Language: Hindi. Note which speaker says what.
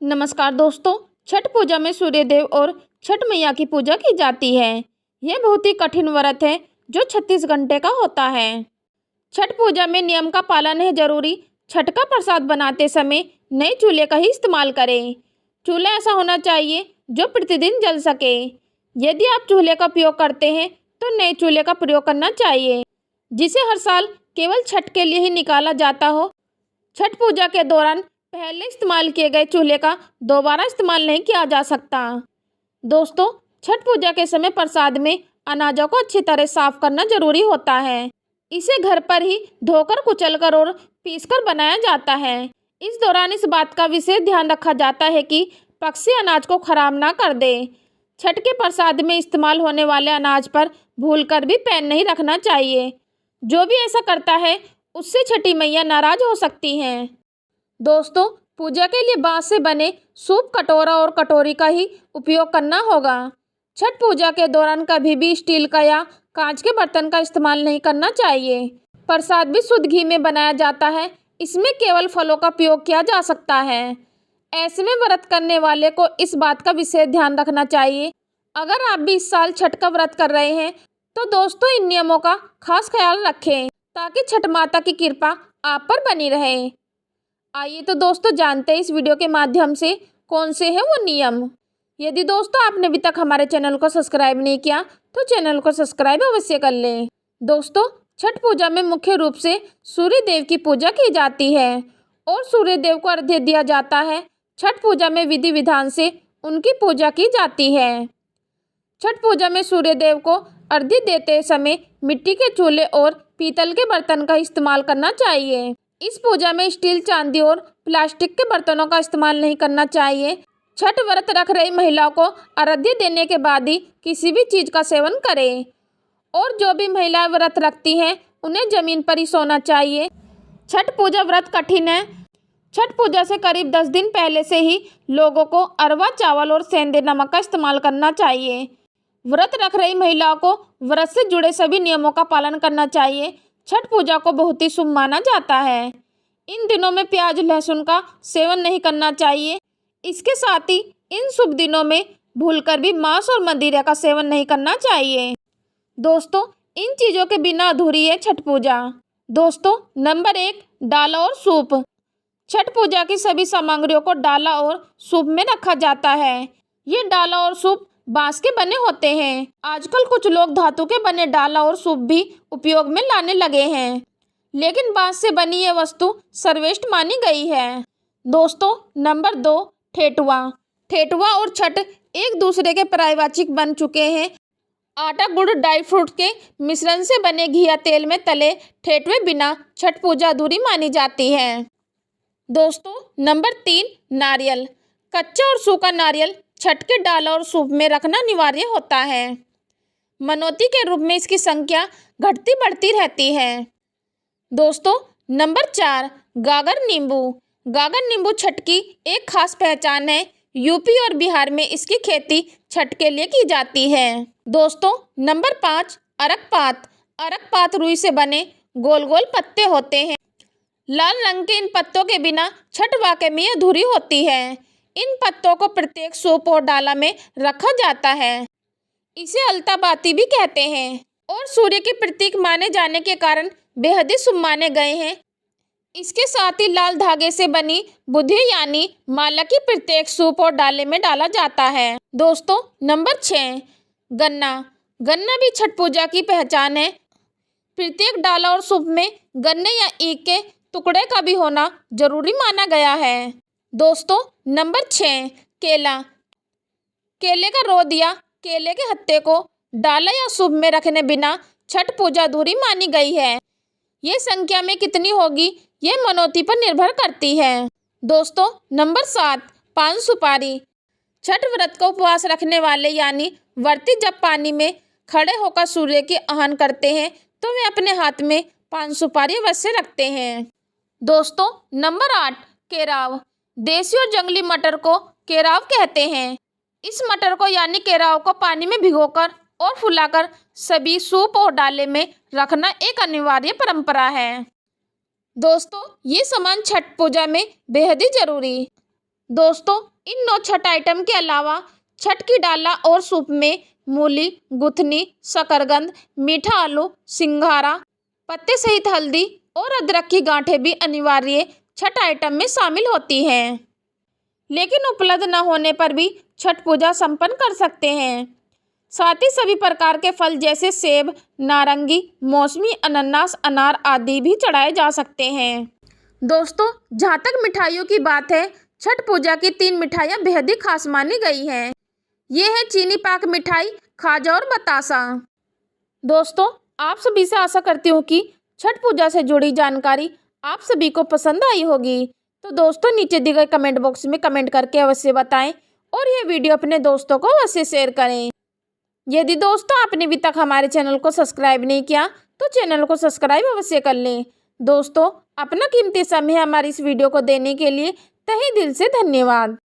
Speaker 1: नमस्कार दोस्तों। छठ पूजा में सूर्य देव और छठ मैया की पूजा की जाती है। यह बहुत ही कठिन व्रत है जो 36 घंटे का होता है। छठ पूजा में नियम का पालन है जरूरी। छठ का प्रसाद बनाते समय नए चूल्हे का ही इस्तेमाल करें। चूल्हा ऐसा होना चाहिए जो प्रतिदिन जल सके। यदि आप चूल्हे का उपयोग करते हैं तो नए चूल्हे का प्रयोग करना चाहिए जिसे हर साल केवल छठ के लिए ही निकाला जाता हो। छठ पूजा के दौरान पहले इस्तेमाल किए गए चूल्हे का दोबारा इस्तेमाल नहीं किया जा सकता। दोस्तों, छठ पूजा के समय प्रसाद में अनाजों को अच्छी तरह साफ करना जरूरी होता है। इसे घर पर ही धोकर कुचलकर और पीसकर बनाया जाता है। इस दौरान इस बात का विशेष ध्यान रखा जाता है कि पक्षी अनाज को खराब ना कर दे। छठ के प्रसाद में इस्तेमाल होने वाले अनाज पर भूलकर भी पैर नहीं रखना चाहिए। जो भी ऐसा करता है उससे छठी मैया नाराज हो सकती हैं। दोस्तों, पूजा के लिए बांस से बने सूप, कटोरा और कटोरी का ही उपयोग करना होगा। छठ पूजा के दौरान कभी भी स्टील का या कांच के बर्तन का इस्तेमाल नहीं करना चाहिए। प्रसाद भी शुद्ध घी में बनाया जाता है। इसमें केवल फलों का उपयोग किया जा सकता है। ऐसे में व्रत करने वाले को इस बात का विशेष ध्यान रखना चाहिए। अगर आप भी इस साल छठ का व्रत कर रहे हैं तो दोस्तों इन नियमों का खास ख्याल रखें ताकि छठ माता की कृपा आप पर बनी रहे। आइए तो दोस्तों जानते हैं इस वीडियो के माध्यम से कौन से हैं वो नियम। यदि दोस्तों आपने अभी तक हमारे चैनल को सब्सक्राइब नहीं किया तो चैनल को सब्सक्राइब अवश्य कर लें। दोस्तों, छठ पूजा में मुख्य रूप से सूर्य देव की पूजा की जाती है और सूर्य देव को अर्घ्य दिया जाता है। छठ पूजा में विधि विधान से उनकी पूजा की जाती है। छठ पूजा में सूर्य देव को अर्घ्य देते समय मिट्टी के चूल्हे और पीतल के बर्तन का इस्तेमाल करना चाहिए। इस पूजा में स्टील, चांदी और प्लास्टिक के बर्तनों का इस्तेमाल नहीं करना चाहिए। छठ व्रत रख रही महिलाओं को अर्घ्य देने के बाद ही किसी भी चीज़ का सेवन करें और जो भी महिलाएं व्रत रखती हैं उन्हें जमीन पर ही सोना चाहिए। छठ पूजा व्रत कठिन है। छठ पूजा से करीब 10 दिन पहले से ही लोगों को अरवा चावल और सेंधे नमक का इस्तेमाल करना चाहिए। व्रत रख रही महिलाओं को व्रत से जुड़े सभी नियमों का पालन करना चाहिए। छठ पूजा को बहुत ही शुभ माना जाता है। इन दिनों में प्याज, लहसुन का सेवन नहीं करना चाहिए। इसके साथ ही इन शुभ दिनों में भूलकर भी मांस और मदिरा का सेवन नहीं करना चाहिए। दोस्तों, इन चीज़ों के बिना अधूरी है छठ पूजा। दोस्तों, नंबर 1, डाला और सूप। छठ पूजा की सभी सामग्रियों को डाला और सूप में रखा जाता है। ये डाला और सूप बांस के बने होते हैं। आजकल कुछ लोग धातु के बने डाला और सूप भी उपयोग में लाने लगे हैं, लेकिन बांस से बनी ये वस्तु सर्वश्रेष्ठ मानी गई है। दोस्तों, नंबर 2, ठेठुआ। ठेठुआ और छठ एक दूसरे के पर्यायवाची बन चुके हैं। आटा, गुड़, ड्राई फ्रूट के मिश्रण से बने घी या तेल में तले ठेठुए बिना छठ पूजा अधूरी मानी जाती है। दोस्तों, नंबर 3, नारियल। कच्चा और सूखा नारियल छठ के डाला और सूप में रखना अनिवार्य होता है। मनौती के रूप में इसकी संख्या घटती बढ़ती रहती है। दोस्तों, नंबर 4, गागर नींबू। गागर नींबू छठ की एक खास पहचान है। यूपी और बिहार में इसकी खेती छठ के लिए की जाती है। दोस्तों, नंबर 5, अरक-पात। अरक-पात रुई से बने गोल गोल पत्ते होते हैं। लाल रंग के इन पत्तों के बिना छठ वाकई में अधूरी होती है। इन पत्तों को प्रत्येक सूप और डाला में रखा जाता है। इसे अलताबाती भी कहते हैं और सूर्य के प्रतीक माने जाने के कारण बेहद ही शुभ माने गए हैं। इसके साथ ही लाल धागे से बनी बुद्धि यानी माला की प्रत्येक सूप और डाले में डाला जाता है। दोस्तों, नंबर 6, गन्ना। गन्ना भी छठ पूजा की पहचान है। प्रत्येक डाला और सूप में गन्ने या ईख के टुकड़े का भी होना जरूरी माना गया है। दोस्तों, नंबर 6, केला। केले का रोद या केले के हत्ते को डाला या सूप में रखने बिना छठ पूजा अधूरी मानी गई है। ये संख्या में कितनी होगी ये मनौती पर निर्भर करती है। दोस्तों, नंबर 7, पान सुपारी। छठ व्रत का उपवास रखने वाले यानी व्रती जब पानी में खड़े होकर सूर्य की आह्वान करते हैं तो वे अपने हाथ में पान सुपारी अवश्य रखते हैं। दोस्तों, नंबर 8, केराव। देसी और जंगली मटर को केराव कहते हैं। इस मटर को यानी केराव को पानी में भिगोकर और फुलाकर सभी सूप और डाले में रखना एक अनिवार्य परंपरा है। दोस्तों, ये सामान छठ पूजा में बेहद ही जरूरी दोस्तों, इन 9 छठ आइटम के अलावा छठ की डाला और सूप में मूली, गुथनी, शकरकंद, मीठा आलू, सिंघारा, पत्ते सहित हल्दी और अदरक की गांठें भी अनिवार्य छठ आइटम में शामिल होती हैं। लेकिन उपलब्ध न होने पर भी छठ पूजा संपन्न कर सकते हैं। साथ ही सभी प्रकार के फल जैसे सेब, नारंगी, मौसमी, अनानास, अनार आदि भी चढ़ाए जा सकते हैं। दोस्तों, जहाँ तक मिठाइयों की बात है, छठ पूजा की 3 मिठाइयाँ बेहद ही खास मानी गई हैं। ये है चीनी पाक मिठाई, खाजा और बतासा। दोस्तों, आप सभी से आशा करती हूँ कि छठ पूजा से जुड़ी जानकारी आप सभी को पसंद आई होगी। तो दोस्तों, नीचे दिए गए कमेंट बॉक्स में कमेंट करके अवश्य बताएं और ये वीडियो अपने दोस्तों को अवश्य शेयर करें। यदि दोस्तों आपने अभी तक हमारे चैनल को सब्सक्राइब नहीं किया तो चैनल को सब्सक्राइब अवश्य कर लें। दोस्तों, अपना कीमती समय हमारी इस वीडियो को देने के लिए तहे दिल से धन्यवाद।